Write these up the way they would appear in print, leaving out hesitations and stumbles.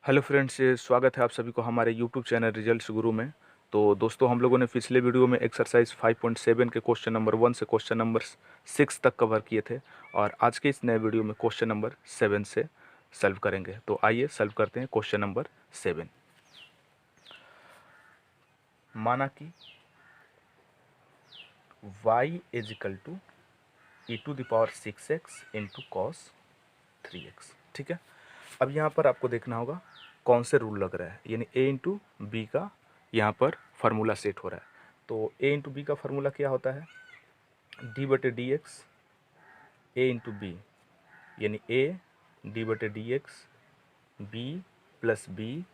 Hello friends, स्वागत है आप सभी को हमारे यूट्यूब चैनल रिजल्ट्स गुरु में। तो दोस्तों, हम लोगों ने पिछले वीडियो में एक्सरसाइज 5.7 के क्वेश्चन नंबर 1 से क्वेश्चन नंबर 6 तक कवर किए थे और आज के इस नए वीडियो में क्वेश्चन नंबर 7 से सॉल्व करेंगे। तो आइए सॉल्व करते हैं क्वेश्चन नंबर 7। माना कि y is equal to e⁻6x into cos 3x। ठीक है, अब यहाँ पर आपको देखना होगा कौन से रूल लग रहा है, यानी a इंटू बी का यहाँ पर फार्मूला सेट हो रहा है। तो a इंटू बी का फार्मूला क्या होता है, d बटे D X A into B, यानी a d बटे D X B plus B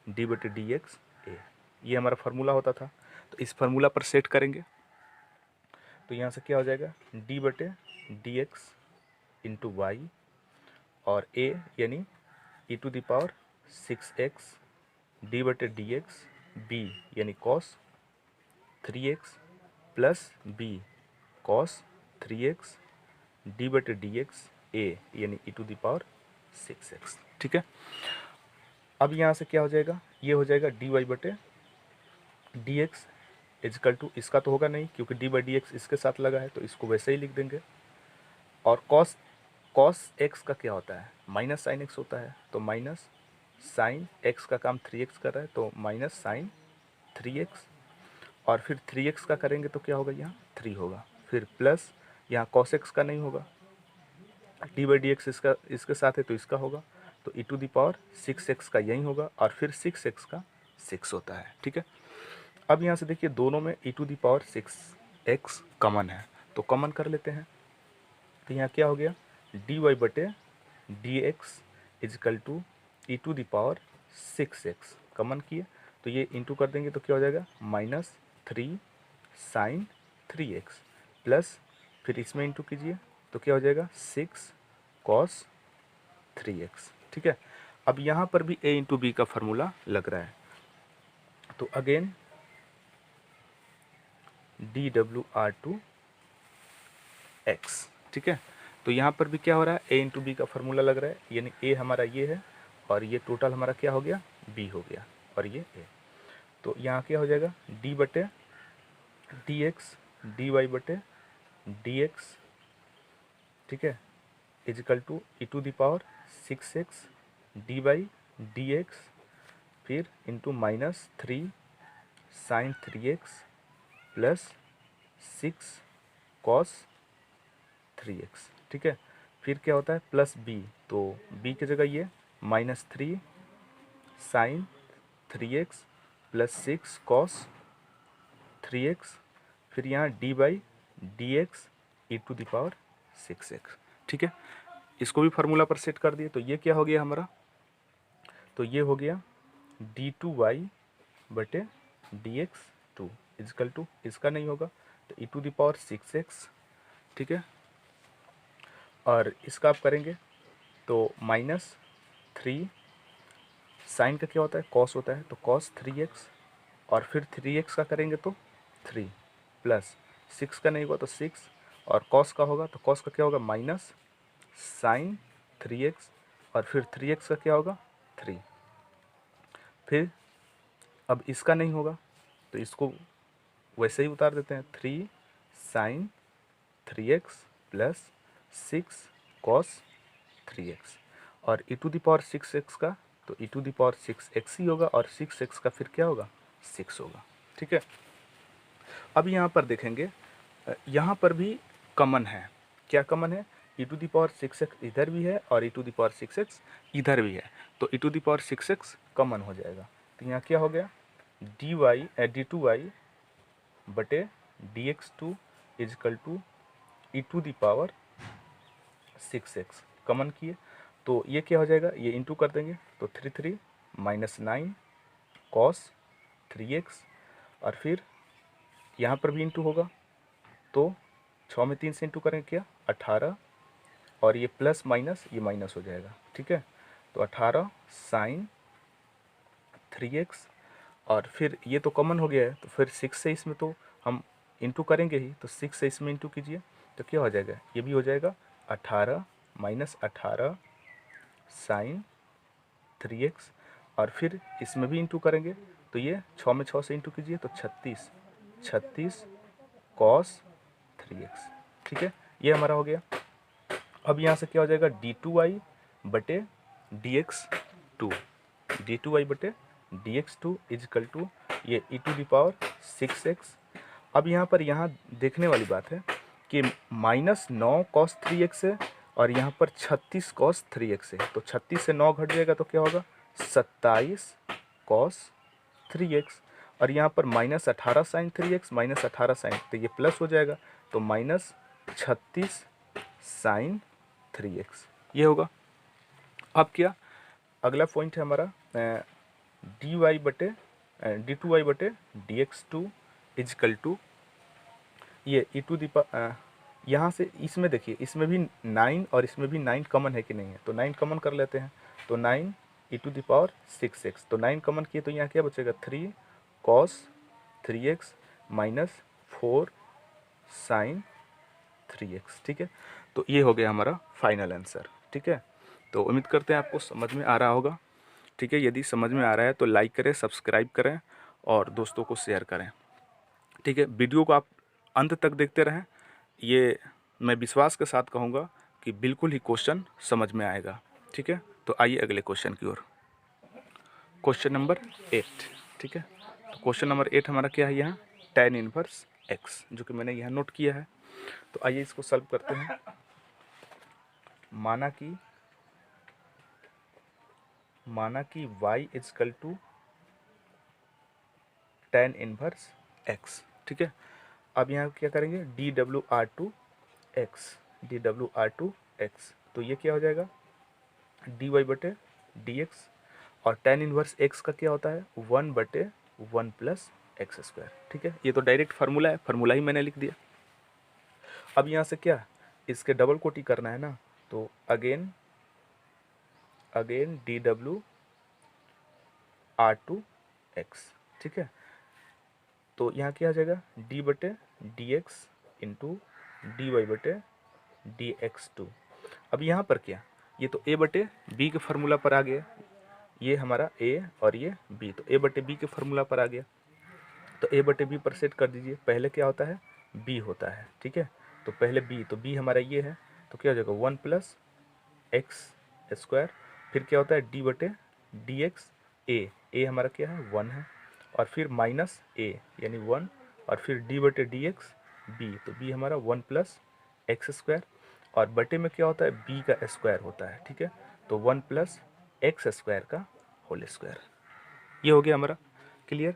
D बटे डी एक्स ए, ये हमारा फार्मूला होता था। तो इस फार्मूला पर सेट करेंगे तो यहाँ से क्या हो जाएगा, d बटे डी एक्स इंटू वाई और a यानी e⁻6x डी बटे डी एक्स बी यानी cos 3x plus B cos 3x D बटे डी एक्स ए यानी e⁻6x। ठीक है, अब यहाँ से क्या हो जाएगा, ये हो जाएगा डी वाई बटे डी एक्स इजकल टू, इसका तो होगा नहीं क्योंकि डी बाई डी एक्स इसके साथ लगा है तो इसको वैसे ही लिख देंगे। और कॉस कॉस एक्स का क्या होता है, माइनस साइन एक्स होता है, तो माइनस साइन एक्स का काम 3x कर रहा है तो माइनस साइन 3x, और फिर 3x का करेंगे तो क्या होगा, यहाँ 3 होगा, फिर प्लस यहाँ कॉस एक्स का नहीं होगा, डी बाई डी एक्स इसका इसके साथ है तो इसका होगा, तो e⁻6x का यही होगा और फिर 6x का 6 होता है। ठीक है, अब यहाँ से देखिए दोनों में e⁻6x कॉमन है तो कॉमन कर लेते हैं। तो यहाँ क्या हो गया, डी वाई बटे D X is equal to e⁻6x common किए तो ये इंटू कर देंगे तो क्या हो जाएगा, -3 साइन 3x प्लस फिर इसमें इंटू कीजिए तो क्या हो जाएगा 6 कॉस 3x। ठीक है, अब यहाँ पर भी a इंटू बी का फार्मूला लग रहा है तो अगेन DWR2 x। ठीक है, तो यहाँ पर भी क्या हो रहा है, a इंटू बी का फार्मूला लग रहा है, यानी a हमारा ये है और ये टोटल हमारा क्या हो गया, b हो गया और ये a। तो यहाँ क्या हो जाएगा, d बटे डी एक्स डी वाई बटे डी एक्स, ठीक है, equal to e⁻6x D by D X फिर into -3 sine 3x plus 6 cos 3x। ठीक है, फिर क्या होता है प्लस b, तो b की जगह ये -3 sine 3x plus 6 cos 3x, फिर यहाँ d by D x e⁻6x। ठीक है, इसको भी फार्मूला पर सेट कर दिए तो ये क्या हो गया हमारा, तो ये हो गया d2y बटे D X two is equal to, इसका नहीं होगा तो e⁻6x। ठीक है, और इसका आप करेंगे तो -3 साइन का क्या होता है, कॉस होता है, तो कॉस 3x और फिर 3x का करेंगे तो 3 प्लस 6 का नहीं होगा तो 6 और कॉस का होगा तो कॉस का क्या होगा, माइनस साइन 3x और फिर 3x का क्या होगा 3, फिर अब इसका नहीं होगा तो इसको वैसे ही उतार देते हैं, 3 sine 3x plus 6 cos 3x और e⁻6x का तो e⁻6x ही होगा और 6x का फिर क्या होगा 6 होगा। ठीक है, अब यहाँ पर देखेंगे, यहाँ पर भी कॉमन है, क्या कॉमन है, e⁻6x इधर भी है और e⁻6x इधर भी है तो e⁻6x कॉमन हो जाएगा। तो यहाँ क्या हो गया, dy बटे dx2 is equal to e⁻6x common किए तो ये क्या हो जाएगा, ये इंटू कर देंगे तो 3 -9 कॉस 3x और फिर यहाँ पर भी इंटू होगा तो 6 में 3 से इंटू करेंगे क्या 18 और ये प्लस माइनस ये माइनस हो जाएगा। ठीक है, तो 18 साइन 3x और फिर ये तो कॉमन हो गया है तो फिर 6 से इसमें तो हम इंटू करेंगे ही, तो 6 से इसमें इंटू कीजिए तो क्या हो जाएगा, ये भी हो जाएगा 18 -18 साइन 3x, और फिर इसमें भी इंटू करेंगे तो ये 6 में 6 से इंटू कीजिए तो 36 कॉस 3x। ठीक है, ये हमारा हो गया। अब यहाँ से क्या हो जाएगा, d2y बटे dx2, d2y बटे dx2 इजकल टू ये e⁻6x। अब यहाँ पर देखने वाली बात है कि -9 cos 3x है और यहाँ पर 36 cos 3x है, तो 36 से 9 घट जाएगा तो क्या होगा 27 cos 3x, और यहाँ पर -18 sin 3x, -18 sin, तो ये प्लस हो जाएगा तो -36 sin 3x, ये होगा। अब क्या अगला पॉइंट है हमारा d2y बटे dx2 इजकल टू ये यहाँ से इसमें देखिए, इसमें भी 9 और इसमें भी 9 कॉमन है कि नहीं है, तो 9 कॉमन कर लेते हैं, तो 9 e⁻6x, तो 9 कॉमन किए तो यहाँ क्या बचेगा 3 cos 3x minus 4 sin 3x। ठीक है, तो ये हो गया हमारा फाइनल आंसर। ठीक है, तो उम्मीद करते हैं आपको समझ में आ रहा होगा। ठीक है, यदि समझ में आ रहा है तो लाइक करें, सब्सक्राइब करें और दोस्तों को शेयर करें। ठीक है, वीडियो को आप अंत तक देखते रहें, ये मैं विश्वास के साथ कहूँगा कि बिल्कुल ही क्वेश्चन समझ में आएगा। ठीक है, तो आइए अगले क्वेश्चन की ओर। Question number 8। ठीक है, तो क्वेश्चन नंबर 8 हमारा क्या है यहाँ, tan इनवर्स x, जो कि मैंने यहाँ नोट किया है। तो आइए इसको सॉल्व करते हैं। माना कि y is equal to tan inverse x। ठीक है, अब यहाँ क्या करेंगे dWr2x, तो ये क्या हो जाएगा dy बटे dx, और tan इनवर्स x का क्या होता है 1/1 प्लस एक्स स्क्वायर। ठीक है, ये तो डायरेक्ट फार्मूला है, फार्मूला ही मैंने लिख दिया। अब यहाँ से क्या इसके डबल कोटी करना है ना, तो अगेन dWr2x। ठीक है, तो यहाँ क्या आ जाएगा d बटे dx इंटू dy बटे dx2। अब यहाँ पर क्या, ये तो a बटे b के फार्मूला पर आ गया, ये हमारा a और ये b, तो a बटे b के फार्मूला पर आ गया, तो a बटे b पर सेट कर दीजिए। पहले क्या होता है b होता है। ठीक है, तो पहले b, तो b हमारा ये है, तो क्या हो जाएगा 1 प्लस एक्स स्क्वायर, फिर क्या होता है d बटे dx, a हमारा क्या है 1 है, और फिर माइनस a यानी 1, और फिर d बटे dx b, तो b हमारा 1 प्लस एक्स स्क्वायर, और बटे में क्या होता है b का स्क्वायर होता है। ठीक है, तो 1 प्लस एक्स स्क्वायर का होल स्क्वायर, ये हो गया हमारा क्लियर।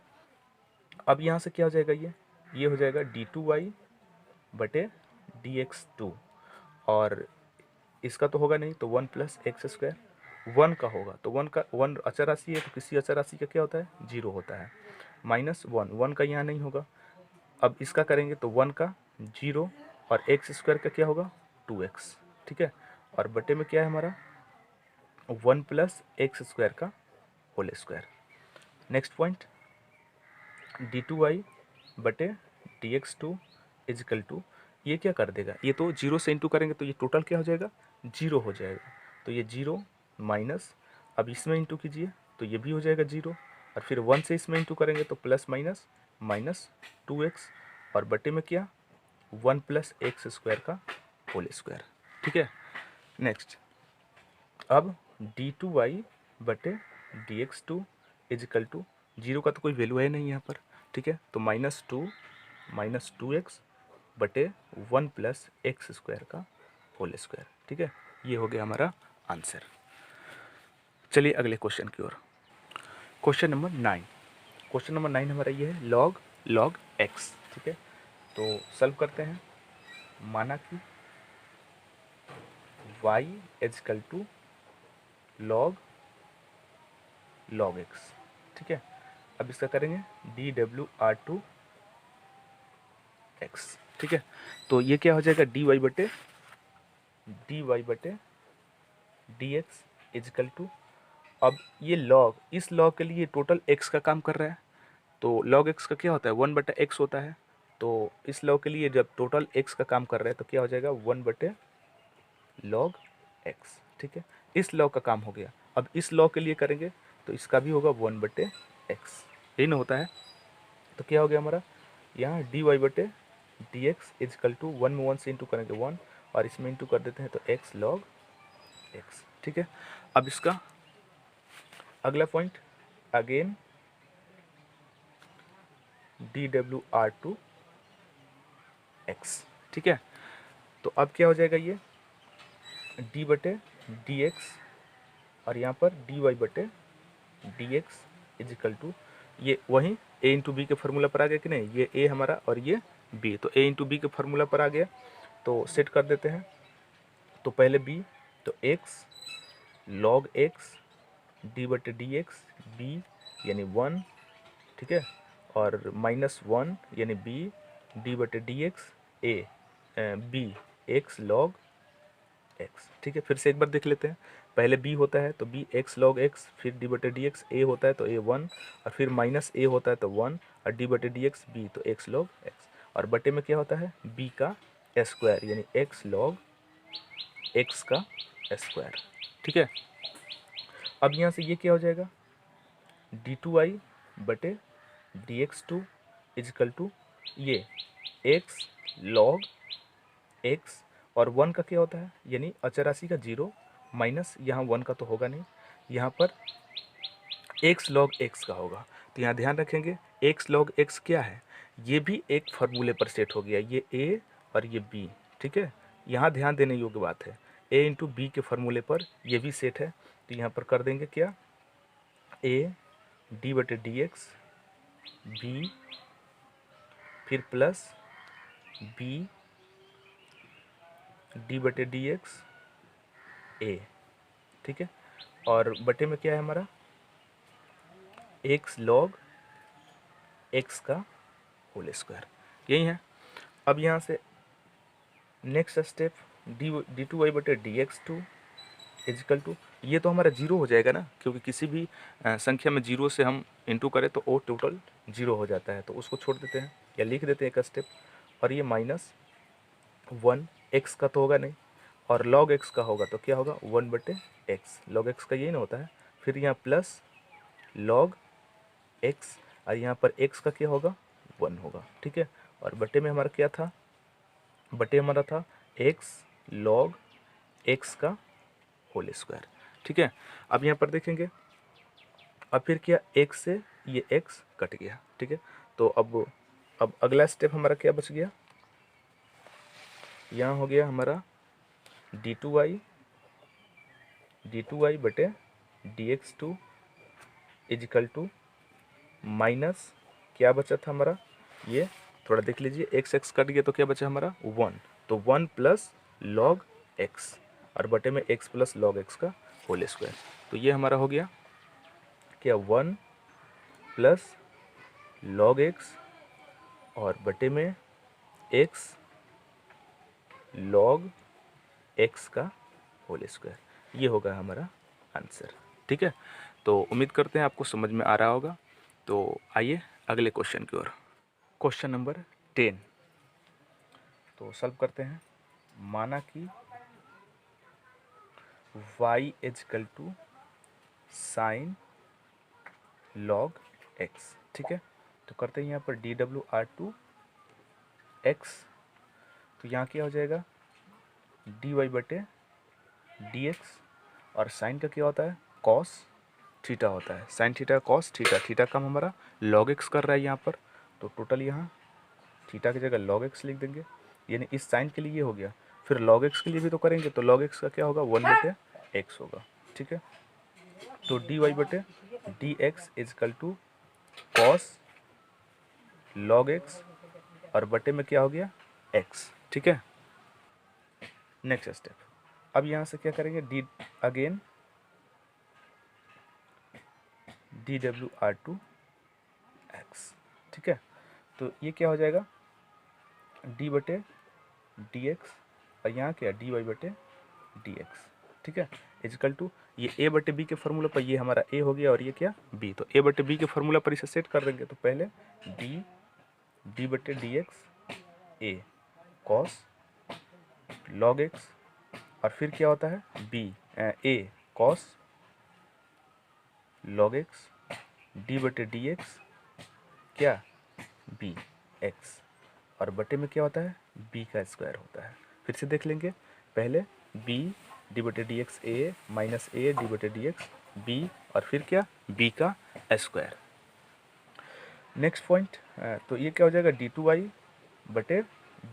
अब यहाँ से क्या हो जाएगा, ये हो जाएगा d2y बटे dx2, और इसका तो होगा नहीं, तो 1 प्लस एक्स स्क्वायर 1 का होगा, तो 1 अचर राशि है, तो किसी अचर राशि का क्या होता है 0 होता है, -1 का यहाँ नहीं होगा। अब इसका करेंगे तो 1 का 0, और एक्स स्क्वायर का क्या होगा 2x। ठीक है, और बटे में क्या है हमारा 1 प्लस एक्स स्क्वायर का whole square. Next point d2y बटे dx2 इजकल टू, ये क्या कर देगा, ये तो 0 से इंटू करेंगे तो ये टोटल क्या हो जाएगा 0 हो जाएगा, तो ये 0 माइनस, अब इसमें इंटू कीजिए तो ये भी हो जाएगा 0, और फिर 1 से इसमें इंटू करेंगे तो प्लस माइनस 2x, और बटे में क्या 1 प्लस एक्स स्क्वायर का होल स्क्वायर। ठीक है, नेक्स्ट अब d2y बटे dx2 इजकल टू, 0 का तो कोई वैल्यू है नहीं यहाँ पर। ठीक है, तो -2x बटे 1 प्लस एक्स स्क्वायर का होल स्क्वायर। ठीक है, ये हो गया हमारा आंसर। चलिए अगले क्वेश्चन की ओर। क्वेश्चन नंबर 9 हमारा ये है log x। ठीक है, तो सॉल्व करते हैं। माना कि y is equal to log x। ठीक है, अब इसका करेंगे dWr2x। ठीक है, तो ये क्या हो जाएगा dy बटे dx इजकल टू, अब ये log, इस log के लिए टोटल x का काम कर रहा है, तो log x का क्या होता है 1 बटे x होता है, तो इस log के लिए जब टोटल x का काम कर रहा है तो क्या हो जाएगा 1 बटे log x। ठीक है, इस log का काम हो गया। अब इस लॉ के लिए करेंगे तो इसका भी होगा 1/x, यही ना होता है। तो क्या हो गया हमारा, यहाँ dy/dx इजकल टू 1 में 1 से इंटू करेंगे 1 और इसमें इंटू कर देते हैं तो x log x। ठीक है, अब इसका अगला पॉइंट अगेन dwr2 x। ठीक है, तो अब क्या हो जाएगा, ये d/dx और यहाँ पर dy/dx इजिकल टू ये वहीं a इंटू बी के फार्मूला पर आ गया कि नहीं, ये a हमारा और ये b, तो a इंटू बी के फार्मूला पर आ गया। तो सेट कर देते हैं, तो पहले b तो x log x d/dx b यानी 1, ठीक है, और -1 यानी b d/dx a b x log x। ठीक है, फिर से एक बार देख लेते हैं, पहले b होता है तो b x log x, फिर d/dx a होता है तो a 1 और फिर माइनस a होता है तो 1 और d/dx b तो x log x, और बटे में क्या होता है b का स्क्वायर यानी x log x का स्क्वायर। ठीक है, अब यहाँ से ये क्या हो जाएगा d2i/dx2 इजकल टू ये x log x और 1 का क्या होता है यानी अचर राशि का 0 माइनस यहाँ 1 का तो होगा नहीं, यहाँ पर x log x का होगा। तो यहाँ ध्यान रखेंगे x log x क्या है, ये भी एक फार्मूले पर सेट हो गया, ये a और ये b। ठीक है, यहाँ ध्यान देने योग्य बात है, a इंटू बी के फार्मूले पर ये भी सेट है। तो यहाँ पर कर देंगे क्या, a d/dx b फिर प्लस b d/dx a। ठीक है, और बटे में क्या है हमारा x log x का होल स्क्वायर, यही है। अब यहाँ से next step d2y/dx2 is equal to ये तो हमारा 0 हो जाएगा ना, क्योंकि किसी भी संख्या में 0 से हम इंटू करें तो ओ टोटल 0 हो जाता है, तो उसको छोड़ देते हैं या लिख देते हैं एक स्टेप। और ये -1 x का तो होगा नहीं और log x का होगा तो क्या होगा 1/x, log x का यही ना होता है। फिर यहाँ प्लस log x और यहाँ पर x का क्या होगा 1 होगा। ठीक है, और बटे में हमारा क्या था, बटे हमारा था x log x का होल स्क्वायर। ठीक है, अब यहाँ पर देखेंगे, अब फिर क्या x से ये x कट गया। ठीक है, तो अब अगला स्टेप हमारा क्या बच गया, यहाँ हो गया हमारा d2y/dx2 इजिकल टू माइनस क्या बचा था हमारा, ये थोड़ा देख लीजिए, x कट गया तो क्या बचा हमारा 1, तो 1 प्लस log x और बटे में x प्लस log x का होल स्क्वायर। तो ये हमारा हो गया क्या 1 प्लस log x और बटे में x log x का होल स्क्वायर, ये होगा हमारा आंसर। ठीक है, तो उम्मीद करते हैं आपको समझ में आ रहा होगा। तो आइए अगले क्वेश्चन की ओर, क्वेश्चन नंबर 10 तो सॉल्व करते हैं। माना कि y is equal to sine log x। ठीक है, तो करते हैं यहाँ पर dwr2 x, तो यहाँ क्या हो जाएगा dy/dx और साइन का क्या होता है cos थीटा होता है, साइन थीटा cos थीटा, थीटा कम हमारा log x कर रहा है यहाँ पर, तो टोटल यहाँ थीटा की जगह log x लिख देंगे, यानी इस साइन के लिए ये हो गया। फिर log x के लिए भी तो करेंगे, तो log x का क्या होगा 1/x होगा। ठीक है, तो dy/dx is equal to cos log x और बटे में क्या हो गया x। ठीक है, नेक्स्ट स्टेप, अब यहाँ से क्या करेंगे अगेन dwr2 x। ठीक है, तो ये क्या हो जाएगा d/dx और यहाँ क्या dy/dx। ठीक है, इजकल टू ये a/b के फार्मूला पर ये हमारा a हो गया और ये क्या b, तो a/b के फार्मूला पर इसे सेट कर देंगे। तो पहले d/dx a cos log x और फिर क्या होता है b a cos log x d बटे डी एक्स क्या बी एक्स, और बटे में क्या होता है b का स्क्वायर होता है। फिर से देख लेंगे, पहले b डी बटे D X A minus A D बटे डी एक्स बी, और फिर क्या b का स्क्वायर। नेक्स्ट पॉइंट, तो ये क्या हो जाएगा डी टू वाई बटे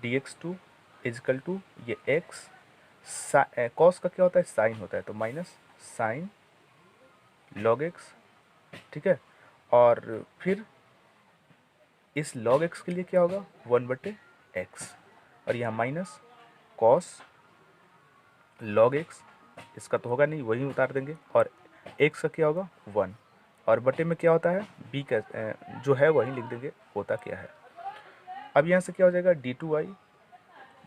D X two is equal to ये एक्स, कॉस का क्या होता है साइन होता है, तो माइनस साइन लॉग एक्स, ठीक है। और फिर इस लॉग एक्स के लिए क्या होगा 1/x, और यहाँ माइनस कॉस लॉग एक्स, इसका तो होगा नहीं वही उतार देंगे, और एक्स का क्या होगा 1, और बटे में क्या होता है बी का जो है वही लिख देंगे होता क्या है। अब यहाँ से क्या हो जाएगा डी टू वाई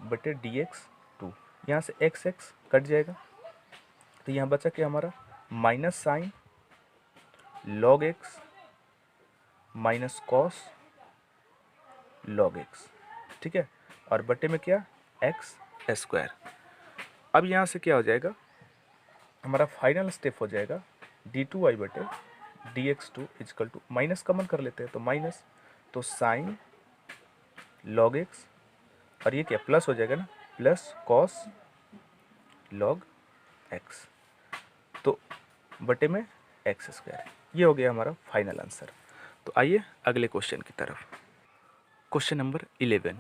बटे डी एक्स टू, यहाँ से एक्स एक्स कट जाएगा, तो यहाँ बचा क्या हमारा minus sign log x minus cos log x, ठीक है, और बटे में क्या एक्स स्क्वायर। अब यहाँ से क्या हो जाएगा हमारा फाइनल स्टेप हो जाएगा डी टू वाई बटे D X two is equal to, minus common कर लेते हैं तो माइनस, तो साइन लॉग एक्स, और ये क्या प्लस हो जाएगा ना, प्लस कॉस लॉग एक्स, तो बटे में एक्स स्क्वायर। ये हो गया हमारा फाइनल आंसर। तो आइए अगले क्वेश्चन की तरफ। क्वेश्चन नंबर 11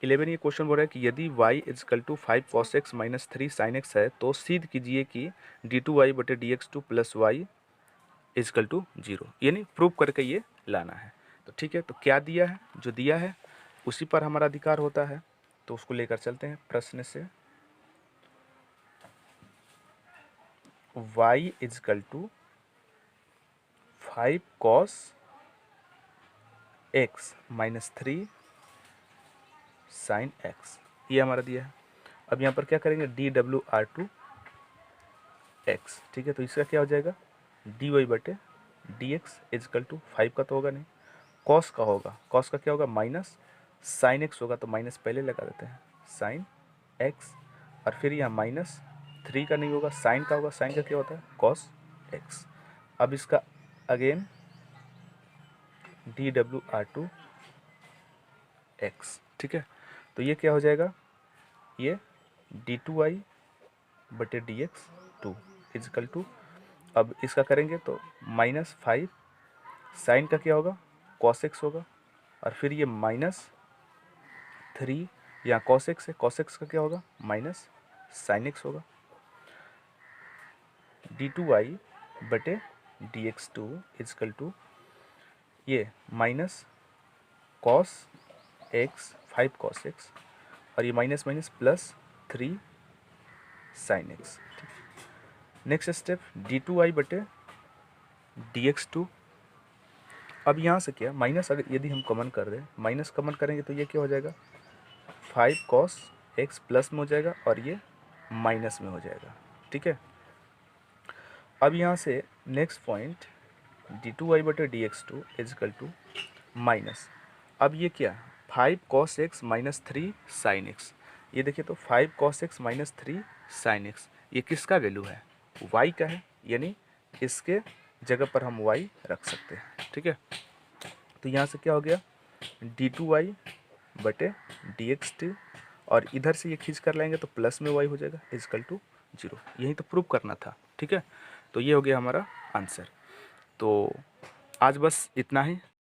ये क्वेश्चन बोल रहा है कि यदि y is equal to 5 cos x minus 3 sin x है तो सिद्ध कीजिए कि डी टू वाई बटे D X two plus Y is equal to 0, यानी प्रूव करके ये लाना है। तो ठीक है, तो क्या दिया है, जो दिया है उसी पर हमारा अधिकार होता है, तो उसको लेकर चलते हैं प्रश्न से। y is equal to 5 cos x minus 3 sin x, ये हमारा दिया है। अब यहाँ पर क्या करेंगे D W R to X, ठीक है, तो इसका क्या हो जाएगा डी वाई बटे डी एक्स इजकल टू 5 का तो होगा नहीं, कॉस का होगा, कॉस का क्या होगा माइनस साइन एक्स होगा, तो माइनस पहले लगा देते हैं साइन एक्स, और फिर यहाँ माइनस 3 का नहीं होगा, साइन का होगा, साइन का क्या होता है कॉस एक्स। अब इसका again D W R to X, ठीक है, तो ये क्या हो जाएगा ये डी टू वाई बटे D X two is equal to, अब इसका करेंगे तो -5 साइन का क्या होगा कॉस एक्स होगा, और फिर ये -3 यहाँ कॉस एक्स है, कॉस एक्स का क्या होगा माइनस साइन एक्स होगा, डी टू वाई बटे D X two is equal to ये minus cos X 5 cos X, और ये minus minus plus 3 sine X. Next step D two Y बटे डी एक्स टू, अब यहाँ से क्या माइनस अगर यदि हम कॉमन कर दें, माइनस कॉमन करेंगे तो ये क्या हो जाएगा 5 कॉस एक्स प्लस में हो जाएगा, और ये माइनस में हो जाएगा, ठीक है। अब यहाँ से next point D two Y बटे D X two is equal to minus, अब ये क्या 5 cos X minus 3 sine X, ये देखिए तो 5 cos X minus 3 sine X, ये किसका वैल्यू है y का है, यानी इसके जगह पर हम y रख सकते हैं, ठीक है। तो यहाँ से क्या हो गया डी टू वाई बटे डी एक्स टी, और इधर से ये खींच कर लाएंगे तो प्लस में y हो जाएगा इजकल टू 0, यही तो प्रूव करना था, ठीक है। तो ये हो गया हमारा आंसर। तो आज बस इतना ही।